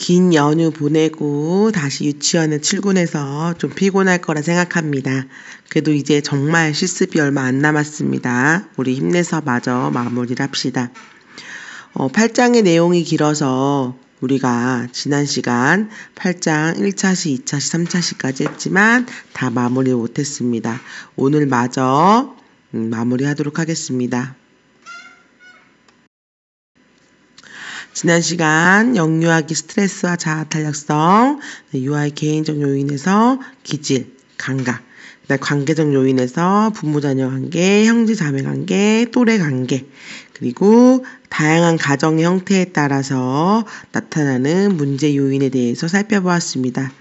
긴 연휴 보내고 다시 유치원에 출근해서 좀 피곤할 거라 생각합니다. 그래도 이제 정말 실습이 얼마 안 남았습니다. 우리 힘내서 마저 마무리를 합시다. 8장의 내용이 길어서 우리가 지난 시간 8장 1차시, 2차시, 3차시까지 했지만 다 마무리 못했습니다. 오늘 마저 마무리하도록 하겠습니다. 지난 시간 영유아기 스트레스와 자아 탄력성, 유아의 개인적 요인에서 기질, 감각, 관계적 요인에서 부모-자녀 관계, 형제-자매 관계, 또래 관계, 그리고 다양한 가정의 형태에 따라서 나타나는 문제 요인에 대해서 살펴보았습니다.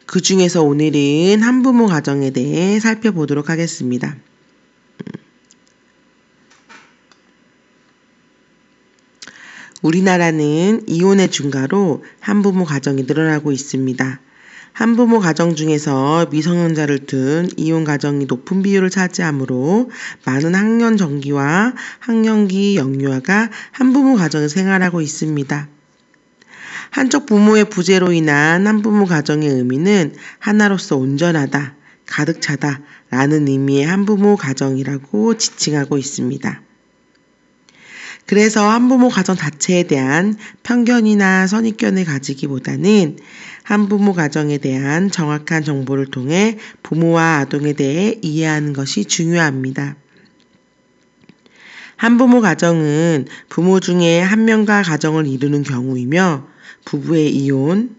그 중에서 오늘은 한부모 가정에 대해 살펴보도록 하겠습니다. 우리나라는 이혼의 증가로 한부모 가정이 늘어나고 있습니다. 한부모 가정 중에서 미성년자를 둔 이혼 가정이 높은 비율을 차지하므로 많은 학년 정기와 학령기 영유아가 한부모 가정에 생활하고 있습니다. 한쪽 부모의 부재로 인한 한부모 가정의 의미는 하나로서 온전하다, 가득 차다 라는 의미의 한부모 가정이라고 지칭하고 있습니다. 그래서 한부모 가정 자체에 대한 편견이나 선입견을 가지기보다는 한부모 가정에 대한 정확한 정보를 통해 부모와 아동에 대해 이해하는 것이 중요합니다. 한부모 가정은 부모 중에 한 명과 가정을 이루는 경우이며 부부의 이혼,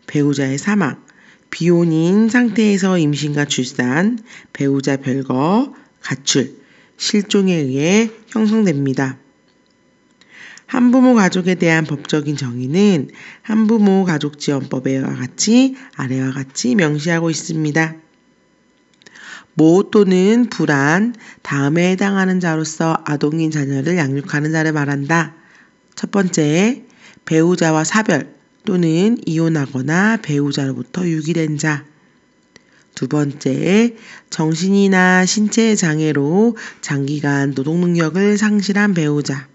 배우자의 사망, 비혼인 상태에서 임신과 출산, 배우자 별거, 가출, 실종에 의해 형성됩니다. 한부모 가족에 대한 법적인 정의는 한부모 가족지원법에와 같이 아래와 같이 명시하고 있습니다. 모 또는 불안, 다음에 해당하는 자로서 아동인 자녀를 양육하는 자를 말한다. 첫 번째, 배우자와 사별 또는 이혼하거나 배우자로부터 유기된 자. 두 번째, 정신이나 신체의 장애로 장기간 노동능력을 상실한 배우자.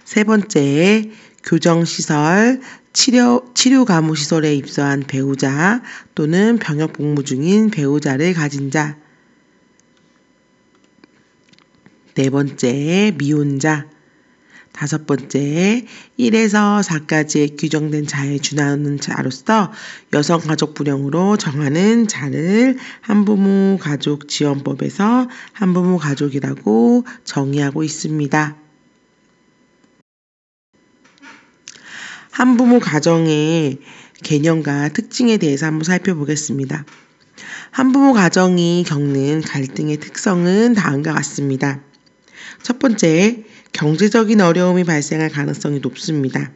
세 번째, 교정시설, 치료감호시설에 입소한 배우자 또는 병역 복무 중인 배우자를 가진 자. 네 번째, 미혼자. 다섯 번째, 1에서 4까지의 규정된 자에 준하는 자로서 여성가족부령으로 정하는 자를 한부모 가족지원법에서 한부모 가족이라고 정의하고 있습니다. 한부모 가정의 개념과 특징에 대해서 한번 살펴보겠습니다. 한부모 가정이 겪는 갈등의 특성은 다음과 같습니다. 첫 번째, 경제적인 어려움이 발생할 가능성이 높습니다.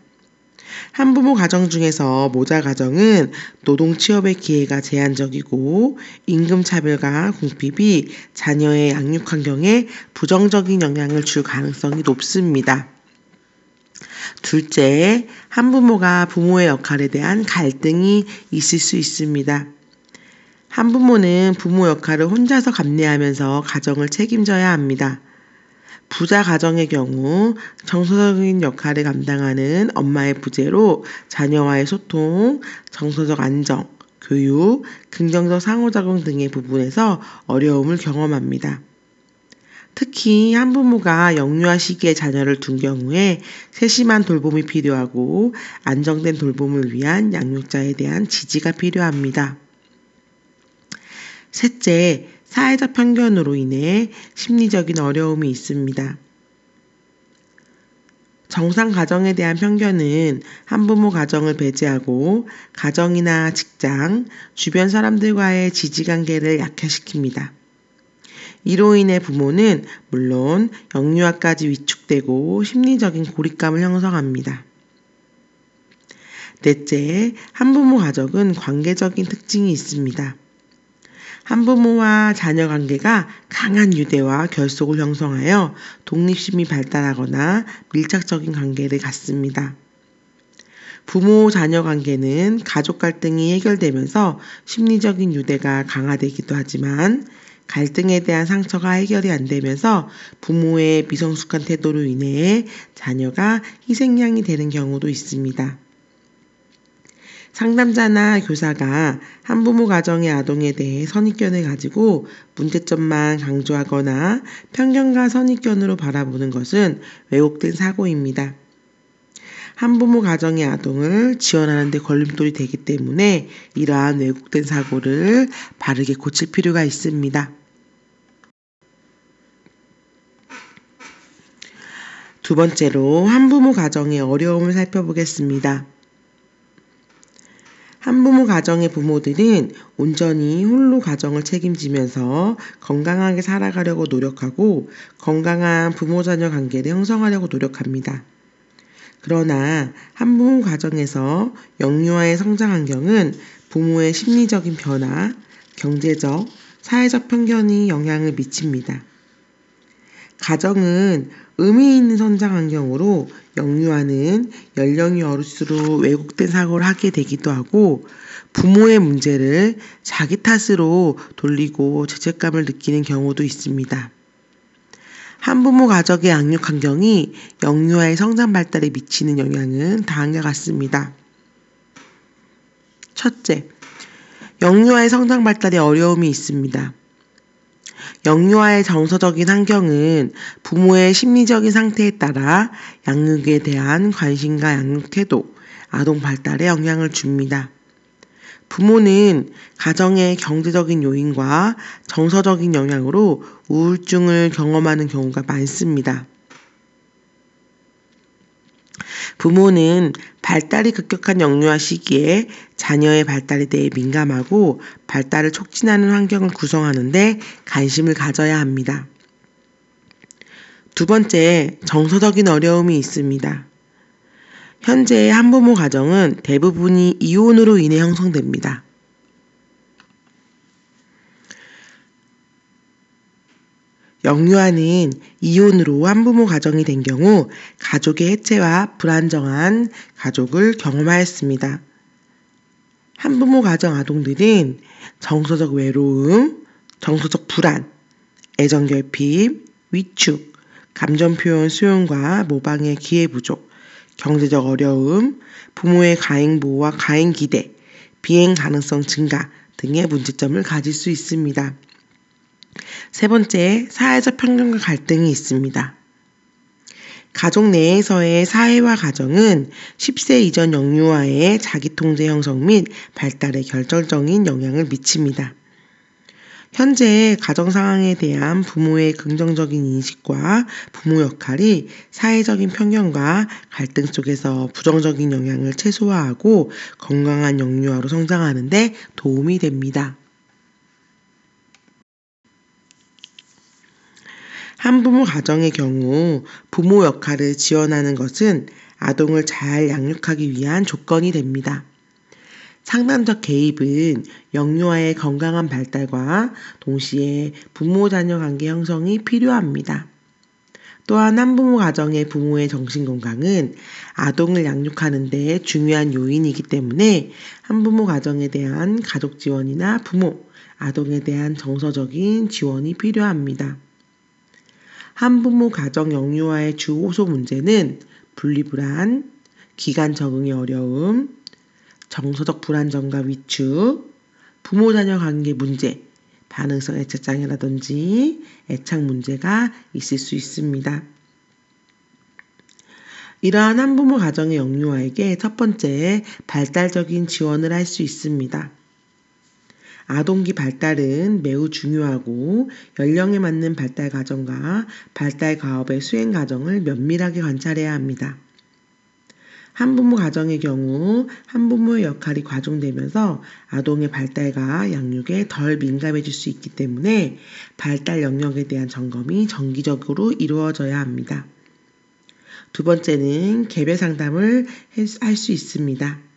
한부모 가정 중에서 모자 가정은 노동 취업의 기회가 제한적이고 임금차별과 궁핍이 자녀의 양육 환경에 부정적인 영향을 줄 가능성이 높습니다. 둘째, 한부모가 부모의 역할에 대한 갈등이 있을 수 있습니다. 한부모는 부모 역할을 혼자서 감내하면서 가정을 책임져야 합니다. 부자 가정의 경우 정서적인 역할을 감당하는 엄마의 부재로 자녀와의 소통, 정서적 안정, 교육, 긍정적 상호작용 등의 부분에서 어려움을 경험합니다. 특히 한부모가 영유아 시기에 자녀를 둔 경우에 세심한 돌봄이 필요하고 안정된 돌봄을 위한 양육자에 대한 지지가 필요합니다. 셋째, 사회적 편견으로 인해 심리적인 어려움이 있습니다. 정상 가정에 대한 편견은 한부모 가정을 배제하고 가정이나 직장, 주변 사람들과의 지지관계를 약화시킵니다. 이로 인해 부모는 물론 영유아까지 위축되고 심리적인 고립감을 형성합니다. 넷째, 한부모 가족은 관계적인 특징이 있습니다. 한부모와 자녀 관계가 강한 유대와 결속을 형성하여 독립심이 발달하거나 밀착적인 관계를 갖습니다. 부모-자녀 관계는 가족 갈등이 해결되면서 심리적인 유대가 강화되기도 하지만 갈등에 대한 상처가 해결이 안 되면서 부모의 미성숙한 태도로 인해 자녀가 희생양이 되는 경우도 있습니다. 상담자나 교사가 한부모 가정의 아동에 대해 선입견을 가지고 문제점만 강조하거나 편견과 선입견으로 바라보는 것은 왜곡된 사고입니다. 한부모 가정의 아동을 지원하는 데 걸림돌이 되기 때문에 이러한 왜곡된 사고를 바르게 고칠 필요가 있습니다. 두 번째로 한부모 가정의 어려움을 살펴보겠습니다. 한부모 가정의 부모들은 온전히 홀로 가정을 책임지면서 건강하게 살아가려고 노력하고 건강한 부모-자녀 관계를 형성하려고 노력합니다. 그러나 한부모 가정에서 영유아의 성장 환경은 부모의 심리적인 변화, 경제적, 사회적 편견이 영향을 미칩니다. 가정은 의미 있는 성장 환경으로 영유아는 연령이 어릴수록 왜곡된 사고를 하게 되기도 하고 부모의 문제를 자기 탓으로 돌리고 죄책감을 느끼는 경우도 있습니다. 한부모 가정의 양육 환경이 영유아의 성장 발달에 미치는 영향은 다음과 같습니다. 첫째, 영유아의 성장 발달에 어려움이 있습니다. 영유아의 정서적인 환경은 부모의 심리적인 상태에 따라 양육에 대한 관심과 양육 태도, 아동 발달에 영향을 줍니다. 부모는 가정의 경제적인 요인과 정서적인 영향으로 우울증을 경험하는 경우가 많습니다. 부모는 발달이 급격한 영유아 시기에 자녀의 발달에 대해 민감하고 발달을 촉진하는 환경을 구성하는 데 관심을 가져야 합니다. 두 번째, 정서적인 어려움이 있습니다. 현재 한부모 가정은 대부분이 이혼으로 인해 형성됩니다. 영유아는 이혼으로 한부모 가정이 된 경우 가족의 해체와 불안정한 가족을 경험하였습니다. 한부모 가정 아동들은 정서적 외로움, 정서적 불안, 애정결핍, 위축, 감정표현 수용과 모방의 기회 부족, 경제적 어려움, 부모의 가행보호와 가행기대, 비행 가능성 증가 등의 문제점을 가질 수 있습니다. 세 번째, 사회적 편견과 갈등이 있습니다. 가족 내에서의 사회화 가정은 10세 이전 영유아의 자기통제 형성 및 발달에 결정적인 영향을 미칩니다. 현재 가정 상황에 대한 부모의 긍정적인 인식과 부모 역할이 사회적인 편견과 갈등 속에서 부정적인 영향을 최소화하고 건강한 영유아로 성장하는 데 도움이 됩니다. 한부모 가정의 경우 부모 역할을 지원하는 것은 아동을 잘 양육하기 위한 조건이 됩니다. 상담적 개입은 영유아의 건강한 발달과 동시에 부모-자녀 관계 형성이 필요합니다. 또한 한부모 가정의 부모의 정신건강은 아동을 양육하는 데 중요한 요인이기 때문에 한부모 가정에 대한 가족 지원이나 부모, 아동에 대한 정서적인 지원이 필요합니다. 한부모 가정 영유아의 주 호소 문제는 분리불안, 기간 적응의 어려움, 정서적 불안정과 위축, 부모-자녀 관계 문제, 반응성 애착장애라든지 애착 문제가 있을 수 있습니다. 이러한 한부모 가정의 영유아에게 첫 번째, 발달적인 지원을 할 수 있습니다. 아동기 발달은 매우 중요하고 연령에 맞는 발달 과정과 발달 과업의 수행 과정을 면밀하게 관찰해야 합니다. 한부모 가정의 경우 한부모의 역할이 과중되면서 아동의 발달과 양육에 덜 민감해질 수 있기 때문에 발달 영역에 대한 점검이 정기적으로 이루어져야 합니다. 두 번째는 개별 상담을 할 수 있습니다.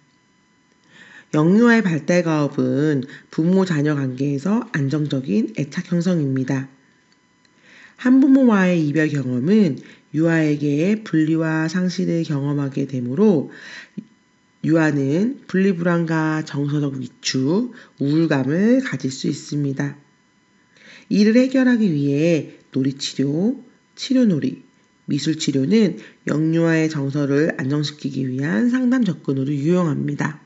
영유아의 발달 과업은 부모-자녀 관계에서 안정적인 애착 형성입니다. 한부모와의 이별 경험은 유아에게 분리와 상실을 경험하게 되므로 유아는 분리불안과 정서적 위축, 우울감을 가질 수 있습니다. 이를 해결하기 위해 놀이치료, 치료놀이, 미술치료는 영유아의 정서를 안정시키기 위한 상담 접근으로 유용합니다.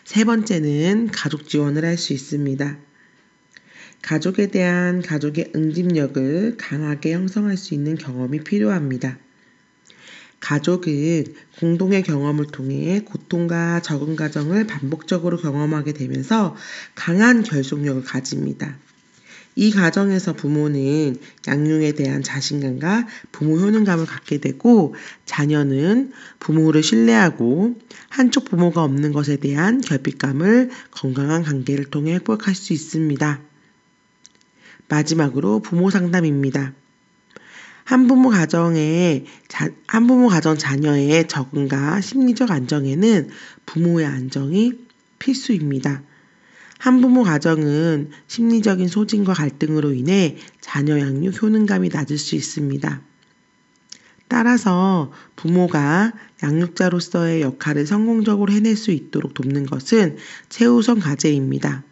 세 번째는 가족 지원을 할 수 있습니다. 가족에 대한 가족의 응집력을 강하게 형성할 수 있는 경험이 필요합니다. 가족은 공동의 경험을 통해 고통과 적응 과정을 반복적으로 경험하게 되면서 강한 결속력을 가집니다. 이 과정에서 부모는 양육에 대한 자신감과 부모 효능감을 갖게 되고 자녀는 부모를 신뢰하고 한쪽 부모가 없는 것에 대한 결핍감을 건강한 관계를 통해 회복할 수 있습니다. 마지막으로 부모 상담입니다. 한부모 가정 자녀의 적응과 심리적 안정에는 부모의 안정이 필수입니다. 한부모 가정은 심리적인 소진과 갈등으로 인해 자녀 양육 효능감이 낮을 수 있습니다. 따라서 부모가 양육자로서의 역할을 성공적으로 해낼 수 있도록 돕는 것은 최우선 과제입니다.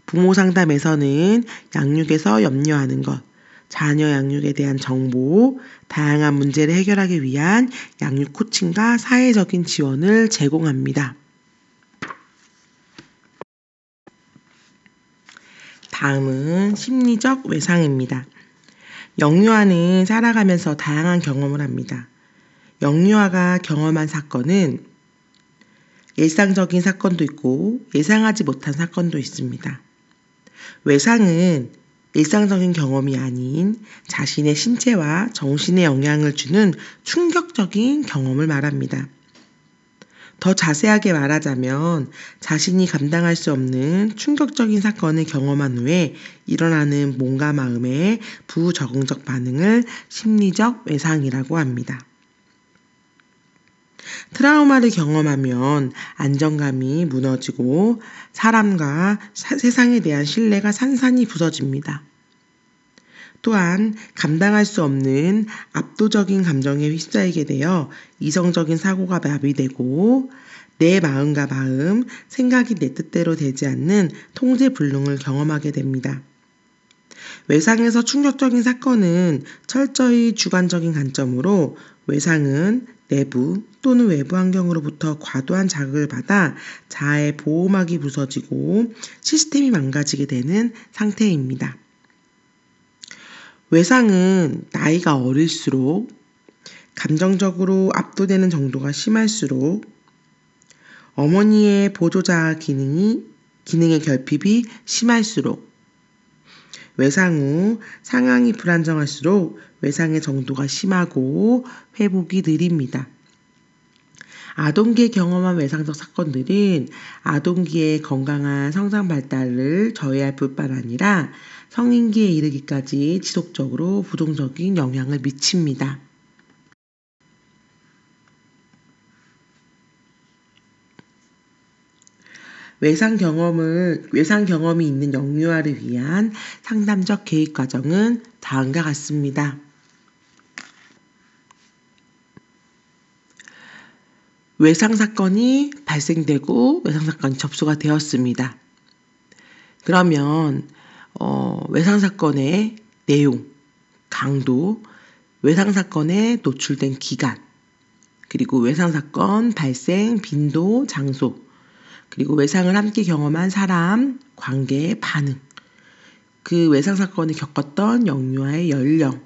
부모 상담에서는 양육에서 염려하는 것, 자녀 양육에 대한 정보, 다양한 문제를 해결하기 위한 양육 코칭과 사회적인 지원을 제공합니다. 다음은 심리적 외상입니다. 영유아는 살아가면서 다양한 경험을 합니다. 영유아가 경험한 사건은 일상적인 사건도 있고 예상하지 못한 사건도 있습니다. 외상은 일상적인 경험이 아닌 자신의 신체와 정신에 영향을 주는 충격적인 경험을 말합니다. 더 자세하게 말하자면 자신이 감당할 수 없는 충격적인 사건을 경험한 후에 일어나는 몸과 마음의 부적응적 반응을 심리적 외상이라고 합니다. 트라우마를 경험하면 안정감이 무너지고 사람과 세상에 대한 신뢰가 산산이 부서집니다. 또한 감당할 수 없는 압도적인 감정에 휩싸이게 되어 이성적인 사고가 마비되고 내 마음과 마음, 생각이 내 뜻대로 되지 않는 통제불능을 경험하게 됩니다. 외상에서 충격적인 사건은 철저히 주관적인 관점으로 외상은 내부 또는 외부 환경으로부터 과도한 자극을 받아 자아의 보호막이 부서지고 시스템이 망가지게 되는 상태입니다. 외상은 나이가 어릴수록 감정적으로 압도되는 정도가 심할수록 어머니의 보조자 기능의 결핍이 심할수록 외상 후 상황이 불안정할수록 외상의 정도가 심하고 회복이 느립니다. 아동기에 경험한 외상적 사건들은 아동기의 건강한 성장 발달을 저해할 뿐만 아니라 성인기에 이르기까지 지속적으로 부정적인 영향을 미칩니다. 외상 경험이 있는 영유아를 위한 상담적 개입 과정은 다음과 같습니다. 외상 사건이 발생되고 외상 사건이 접수가 되었습니다. 그러면 외상 사건의 내용, 강도, 외상 사건에 노출된 기간, 그리고 외상 사건 발생 빈도, 장소, 그리고 외상을 함께 경험한 사람, 관계, 반응, 그 외상 사건을 겪었던 영유아의 연령,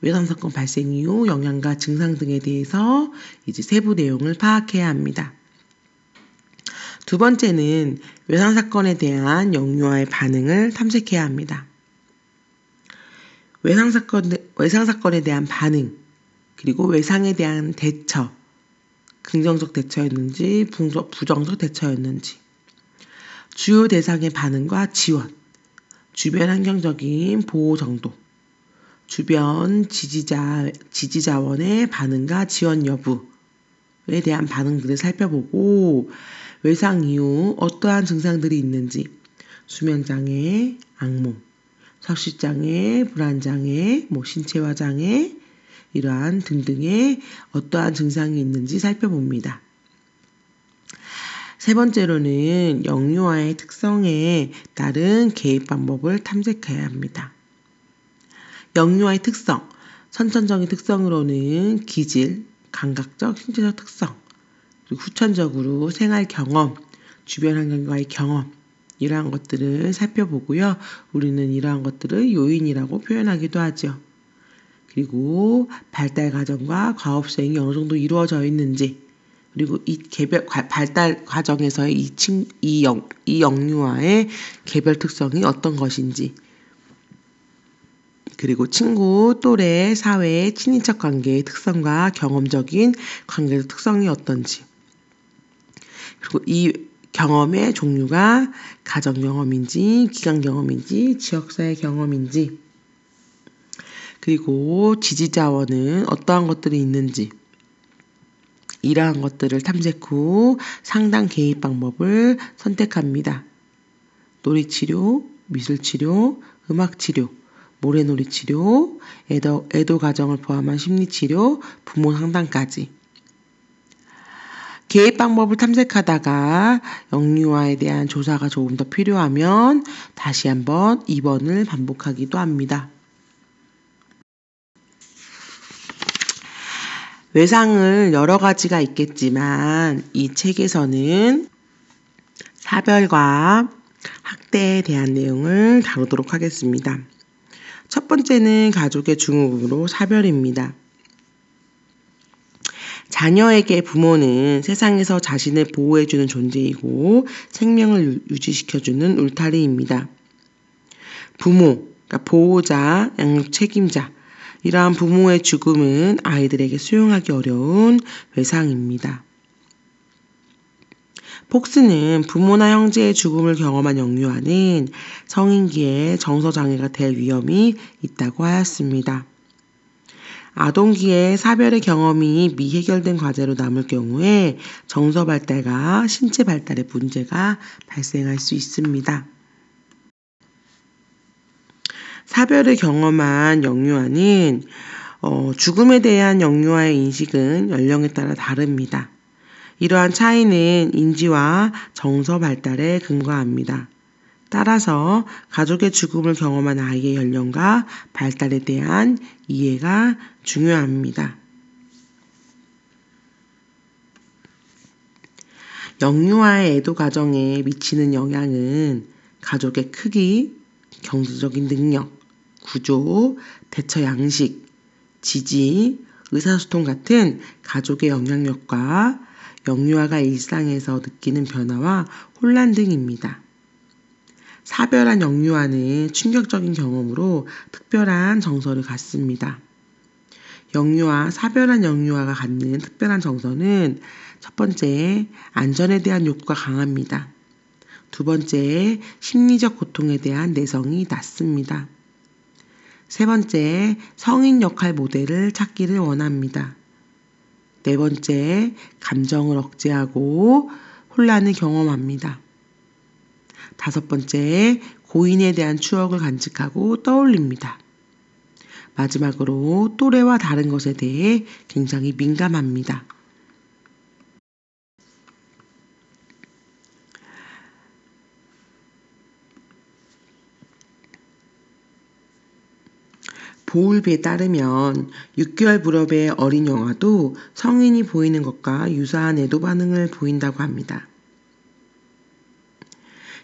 외상 사건 발생 이후 영향과 증상 등에 대해서 이제 세부 내용을 파악해야 합니다. 두 번째는 외상 사건에 대한 영유아의 반응을 탐색해야 합니다. 외상 사건에 대한 반응, 그리고 외상에 대한 대처, 긍정적 대처였는지 부정적 대처였는지, 주요 대상의 반응과 지원, 주변 환경적인 보호 정도, 주변 지지자원의 반응과 지원 여부에 대한 반응들을 살펴보고 외상 이후 어떠한 증상들이 있는지 수면장애, 악몽, 석식장애, 불안장애, 신체화장애 이러한 등등의 어떠한 증상이 있는지 살펴봅니다. 세 번째로는 영유아의 특성에 따른 개입 방법을 탐색해야 합니다. 영유아의 특성, 선천적인 특성으로는 기질, 감각적, 신체적 특성, 그리고 후천적으로 생활 경험, 주변 환경과의 경험, 이러한 것들을 살펴보고요. 우리는 이러한 것들을 요인이라고 표현하기도 하죠. 그리고 발달 과정과 과업 수행이 어느 정도 이루어져 있는지, 그리고 이 발달 과정에서의 이 영유아의 개별 특성이 어떤 것인지, 그리고 친구, 또래, 사회, 친인척 관계의 특성과 경험적인 관계의 특성이 어떤지, 그리고 이 경험의 종류가 가정 경험인지, 기관 경험인지, 지역사회 경험인지, 그리고 지지 자원은 어떠한 것들이 있는지, 이러한 것들을 탐색 후 상담 개입 방법을 선택합니다. 놀이치료, 미술치료, 음악치료, 모래놀이치료, 애도 과정을 포함한 심리치료, 부모 상담까지. 개입 방법을 탐색하다가 영유아에 대한 조사가 조금 더 필요하면 다시 한번 2번을 반복하기도 합니다. 외상을 여러 가지가 있겠지만 이 책에서는 사별과 학대에 대한 내용을 다루도록 하겠습니다. 첫 번째는 가족의 증후군으로 사별입니다. 자녀에게 부모는 세상에서 자신을 보호해주는 존재이고 생명을 유지시켜주는 울타리입니다. 부모, 그러니까 보호자, 양육 책임자, 이러한 부모의 죽음은 아이들에게 수용하기 어려운 외상입니다. 폭스는 부모나 형제의 죽음을 경험한 영유아는 성인기에 정서장애가 될 위험이 있다고 하였습니다. 아동기에 사별의 경험이 미해결된 과제로 남을 경우에 정서 발달과 신체 발달에 문제가 발생할 수 있습니다. 사별을 경험한 영유아는 죽음에 대한 영유아의 인식은 연령에 따라 다릅니다. 이러한 차이는 인지와 정서 발달에 근거합니다. 따라서 가족의 죽음을 경험한 아이의 연령과 발달에 대한 이해가 중요합니다. 영유아의 애도 과정에 미치는 영향은 가족의 크기, 경제적인 능력, 구조, 대처 양식, 지지, 의사소통 같은 가족의 영향력과 영유아가 일상에서 느끼는 변화와 혼란 등입니다. 사별한 영유아는 충격적인 경험으로 특별한 정서를 갖습니다. 사별한 영유아가 갖는 특별한 정서는 첫 번째, 안전에 대한 욕구가 강합니다. 두 번째, 심리적 고통에 대한 내성이 낮습니다. 세 번째, 성인 역할 모델을 찾기를 원합니다. 네 번째, 감정을 억제하고 혼란을 경험합니다. 다섯 번째, 고인에 대한 추억을 간직하고 떠올립니다. 마지막으로 또래와 다른 것에 대해 굉장히 민감합니다. 보울비에 따르면 6개월 무렵의 어린 영아도 성인이 보이는 것과 유사한 애도 반응을 보인다고 합니다.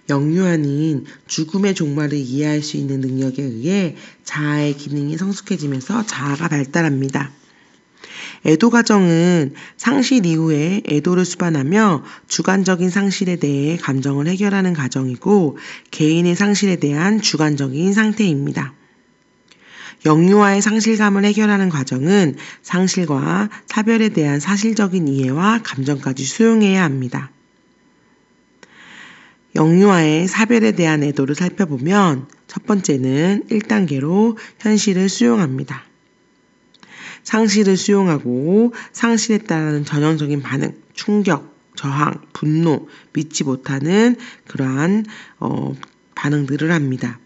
영유아는 죽음의 종말을 이해할 수 있는 능력에 의해 자아의 기능이 성숙해지면서 자아가 발달합니다. 애도 과정은 상실 이후에 애도를 수반하며 주관적인 상실에 대해 감정을 해결하는 과정이고 개인의 상실에 대한 주관적인 상태입니다. 영유아의 상실감을 해결하는 과정은 상실과 사별에 대한 사실적인 이해와 감정까지 수용해야 합니다. 영유아의 사별에 대한 애도를 살펴보면 첫 번째는 1단계로 현실을 수용합니다. 상실을 수용하고 상실에 따른 전형적인 반응, 충격, 저항, 분노, 믿지 못하는 그러한 반응들을 합니다.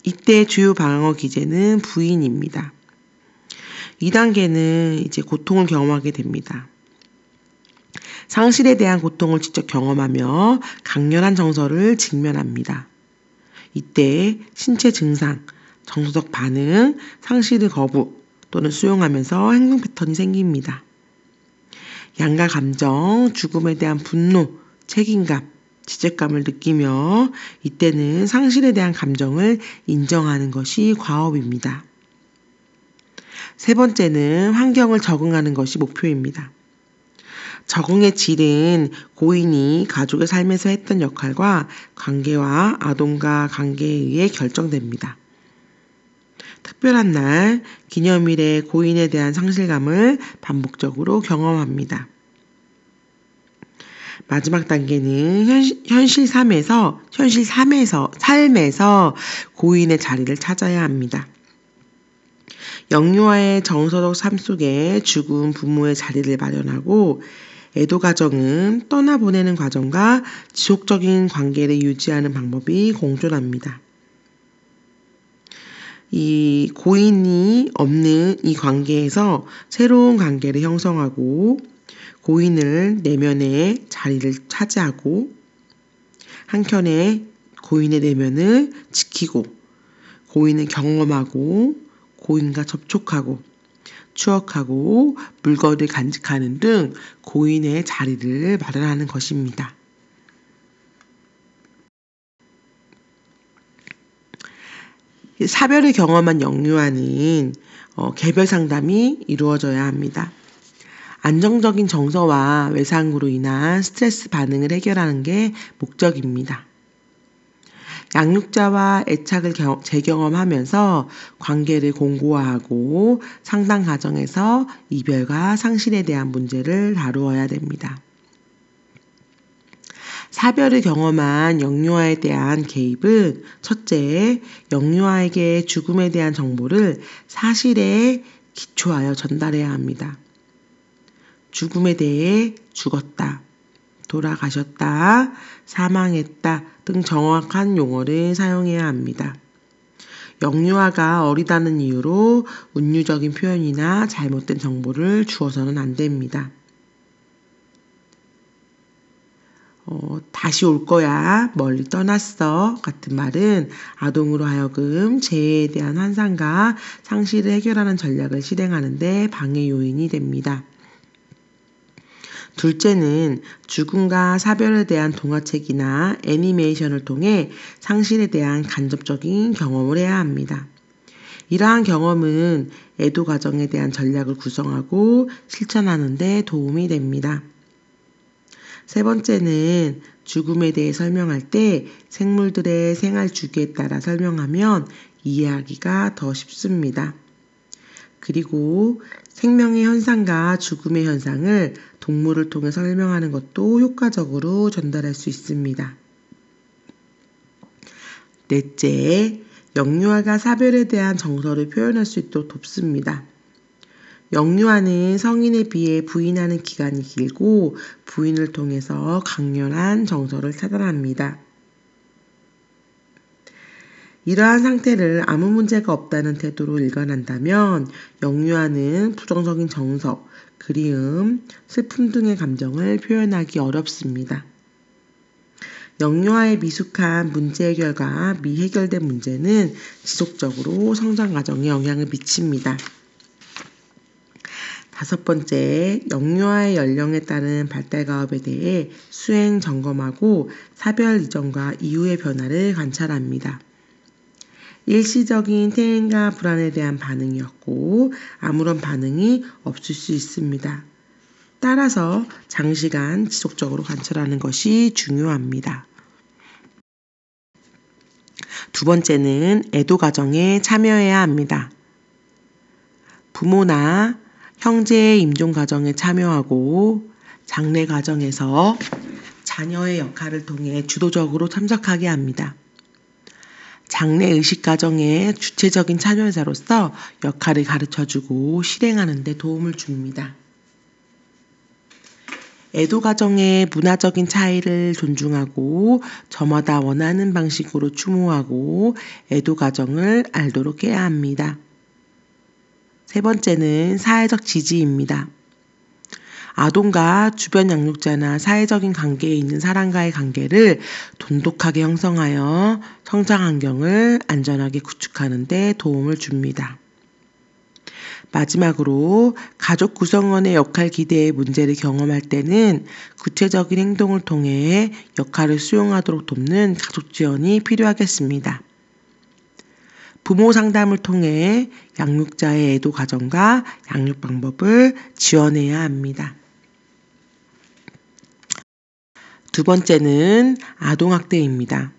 이때 주요 방어 기제는 부인입니다. 2단계는 이제 고통을 경험하게 됩니다. 상실에 대한 고통을 직접 경험하며 강렬한 정서를 직면합니다. 이때 신체 증상, 정서적 반응, 상실의 거부 또는 수용하면서 행동 패턴이 생깁니다. 양가 감정, 죽음에 대한 분노, 책임감, 죄책감을 느끼며 이때는 상실에 대한 감정을 인정하는 것이 과업입니다. 세 번째는 환경을 적응하는 것이 목표입니다. 적응의 질은 고인이 가족의 삶에서 했던 역할과 관계와 아동과 관계에 의해 결정됩니다. 특별한 날, 기념일에 고인에 대한 상실감을 반복적으로 경험합니다. 마지막 단계는 현실 삶에서 고인의 자리를 찾아야 합니다. 영유아의 정서적 삶 속에 죽은 부모의 자리를 마련하고 애도 가정은 떠나보내는 과정과 지속적인 관계를 유지하는 방법이 공존합니다. 이 고인이 없는 이 관계에서 새로운 관계를 형성하고 고인을 내면의 자리를 차지하고 한켠에 고인의 내면을 지키고 고인을 경험하고 고인과 접촉하고 추억하고 물건을 간직하는 등 고인의 자리를 마련하는 것입니다. 사별을 경험한 영유아는 개별 상담이 이루어져야 합니다. 안정적인 정서와 외상으로 인한 스트레스 반응을 해결하는 게 목적입니다. 양육자와 애착을 재경험하면서 관계를 공고화하고 상담 과정에서 이별과 상실에 대한 문제를 다루어야 됩니다. 사별을 경험한 영유아에 대한 개입은 첫째, 영유아에게 죽음에 대한 정보를 사실에 기초하여 전달해야 합니다. 죽음에 대해 죽었다, 돌아가셨다, 사망했다 등 정확한 용어를 사용해야 합니다. 영유아가 어리다는 이유로 운유적인 표현이나 잘못된 정보를 주어서는 안 됩니다. 다시 올 거야, 멀리 떠났어 같은 말은 아동으로 하여금 재해에 대한 환상과 상실을 해결하는 전략을 실행하는 데 방해 요인이 됩니다. 둘째는 죽음과 사별에 대한 동화책이나 애니메이션을 통해 상실에 대한 간접적인 경험을 해야 합니다. 이러한 경험은 애도 가정에 대한 전략을 구성하고 실천하는 데 도움이 됩니다. 세 번째는 죽음에 대해 설명할 때 생물들의 생활 주기에 따라 설명하면 이해하기가 더 쉽습니다. 그리고 생명의 현상과 죽음의 현상을 동물을 통해 설명하는 것도 효과적으로 전달할 수 있습니다. 넷째, 영유아가 사별에 대한 정서를 표현할 수 있도록 돕습니다. 영유아는 성인에 비해 부인하는 기간이 길고 부인을 통해서 강렬한 정서를 차단합니다. 이러한 상태를 아무 문제가 없다는 태도로 일관한다면 영유아는 부정적인 정서, 그리움, 슬픔 등의 감정을 표현하기 어렵습니다. 영유아의 미숙한 문제 해결과 미해결된 문제는 지속적으로 성장 과정에 영향을 미칩니다. 다섯 번째, 영유아의 연령에 따른 발달 가업에 대해 수행 점검하고 사별 이전과 이후의 변화를 관찰합니다. 일시적인 퇴행과 불안에 대한 반응이었고 아무런 반응이 없을 수 있습니다. 따라서 장시간 지속적으로 관찰하는 것이 중요합니다. 두 번째는 애도 가정에 참여해야 합니다. 부모나 형제의 임종 과정에 참여하고 장례 과정에서 자녀의 역할을 통해 주도적으로 참석하게 합니다. 장례 의식 과정의 주체적인 참여자로서 역할을 가르쳐주고 실행하는 데 도움을 줍니다. 애도 가정의 문화적인 차이를 존중하고 저마다 원하는 방식으로 추모하고 애도 가정을 알도록 해야 합니다. 세 번째는 사회적 지지입니다. 아동과 주변 양육자나 사회적인 관계에 있는 사람과의 관계를 돈독하게 형성하여 성장 환경을 안전하게 구축하는 데 도움을 줍니다. 마지막으로 가족 구성원의 역할 기대의 문제를 경험할 때는 구체적인 행동을 통해 역할을 수용하도록 돕는 가족 지원이 필요하겠습니다. 부모 상담을 통해 양육자의 애도 과정과 양육 방법을 지원해야 합니다. 두 번째는 아동학대입니다.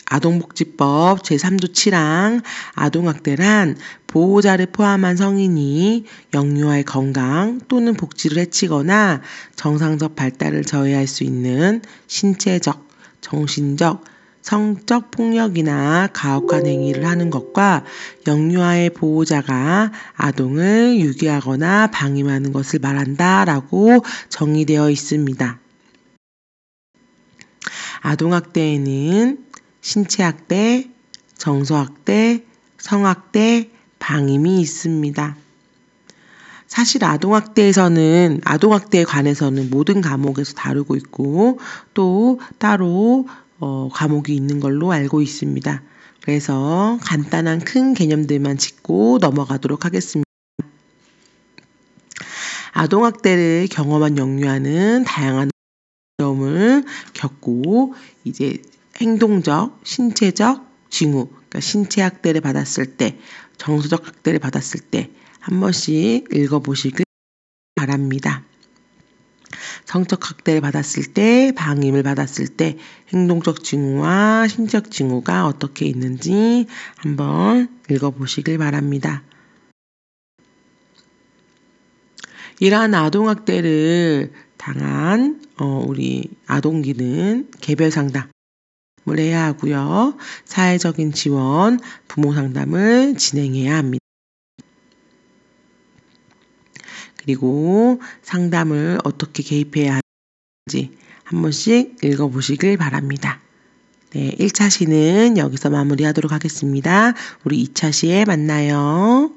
아동복지법 제3조 7항 아동학대란 보호자를 포함한 성인이 영유아의 건강 또는 복지를 해치거나 정상적 발달을 저해할 수 있는 신체적, 정신적, 성적 폭력이나 가혹한 행위를 하는 것과 영유아의 보호자가 아동을 유기하거나 방임하는 것을 말한다라고 정의되어 있습니다. 아동학대에는 신체학대, 정서학대, 성학대, 방임이 있습니다. 사실 아동학대에 관해서는 모든 과목에서 다루고 있고 또 따로 과목이 있는 걸로 알고 있습니다. 그래서 간단한 큰 개념들만 짚고 넘어가도록 하겠습니다. 아동학대를 경험한 영유아는 다양한 어려움을 겪고 이제 행동적, 신체적 징후, 그러니까 신체 학대를 받았을 때, 정서적 학대를 받았을 때 한 번씩 읽어보시길 바랍니다. 성적 학대를 받았을 때, 방임을 받았을 때 행동적 징후와 신체적 징후가 어떻게 있는지 한번 읽어보시길 바랍니다. 이러한 아동학대를 당한 우리 아동기는 개별 상담을 해야 하고요. 사회적인 지원, 부모 상담을 진행해야 합니다. 그리고 상담을 어떻게 개입해야 하는지 한 번씩 읽어보시길 바랍니다. 네, 1차 시는 여기서 마무리하도록 하겠습니다. 우리 2차 시에 만나요.